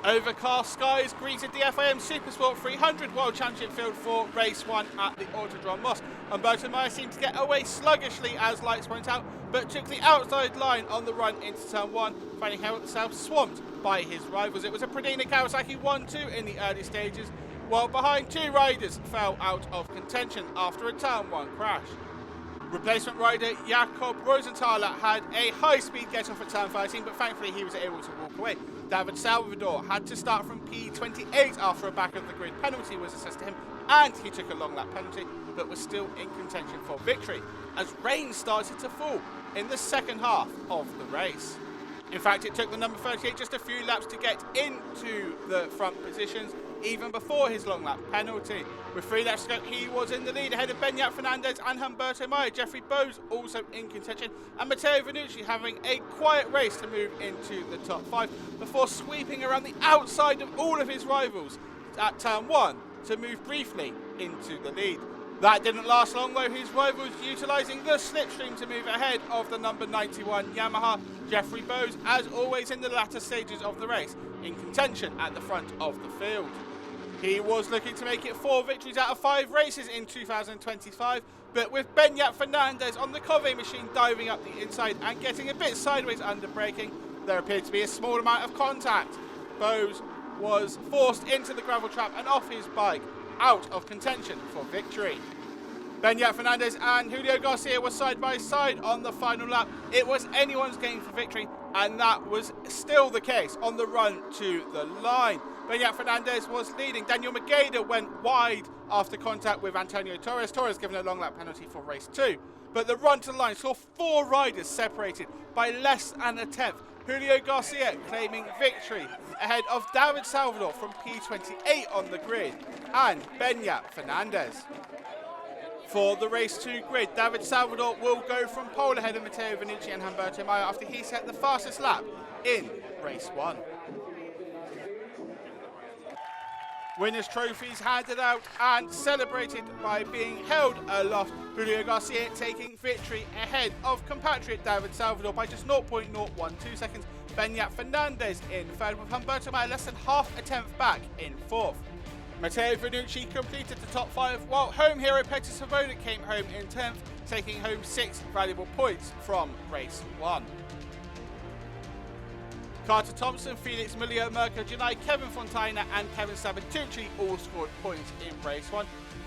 Overcast skies greeted the FIM Supersport 300 World Championship field for race 1 at the Autodrome Moss. Humberto Mayer seemed to get away sluggishly as lights went out, but took the outside line on the run into turn 1, finding himself swamped by his rivals. It was a Pradina Kawasaki 1-2 in the early stages, while behind 2 riders fell out of contention after a turn 1 crash. Replacement rider Jakob Rosenthaler had a high-speed get-off at turn 13, but thankfully he was able to walk away. David Salvador had to start from P28 after a back-of-the-grid penalty was assessed to him, and he took a long-lap penalty, but was still in contention for victory, as rain started to fall in the second half of the race. In fact, it took the number 38 just a few laps to get into the front positions, even before his long lap penalty. With 3 laps to go, he was in the lead ahead of Beñat Fernandez and Humberto Mayer. Jeffrey Bowes also in contention, and Matteo Vannucci having a quiet race to move into the top 5 before sweeping around the outside of all of his rivals at turn 1 to move briefly into the lead. That didn't last long though, his rivals utilising the slipstream to move ahead of the number 91 Yamaha. Jeffrey Bowes, as always in the latter stages of the race, in contention at the front of the field. He was looking to make it 4 victories out of 5 races in 2025, but with Beñat Fernandez on the Cove machine diving up the inside and getting a bit sideways under braking, there appeared to be a small amount of contact. Bowes was forced into the gravel trap and off his bike, out of contention for victory. Beñat Fernandez and Julio Garcia were side by side on the final lap. It was anyone's game for victory, and that was still the case on the run to the line. Beñat Fernandez was leading. Daniel Mageda went wide after contact with Antonio Torres. Torres given a long lap penalty for race 2. But the run to the line saw 4 riders separated by less than a tenth. Julio Garcia claiming victory ahead of David Salvador from P28 on the grid and Beñat Fernandez. For the race 2 grid, David Salvador will go from pole ahead of Matteo Vannucci and Humberto Mayer after he set the fastest lap in race 1. Winners' trophies handed out and celebrated by being held aloft. Julio Garcia taking victory ahead of compatriot David Salvador by just 0.012 seconds. Beñat Fernandez in 3rd, with Humberto Mayer less than half a tenth back in 4th. Matteo Vannucci completed the top 5, while home hero Petr Svoboda came home in 10th, taking home 6 valuable points from race 1. Carter Thompson, Felix Murillo, Mirko Janai, Kevin Fontaina and Kevin Sabatucci all scored points in race 1.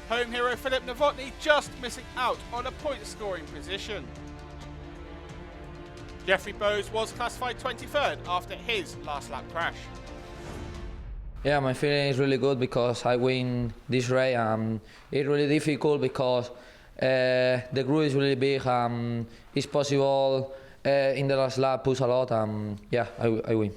Home hero Filip Novotny just missing out on a point scoring position. Jeffrey Bowes was classified 23rd after his last lap crash. Yeah, my feeling is really good because I win this race. It's really difficult because the group is really big. It's possible in the last lap push a lot. Yeah, I win.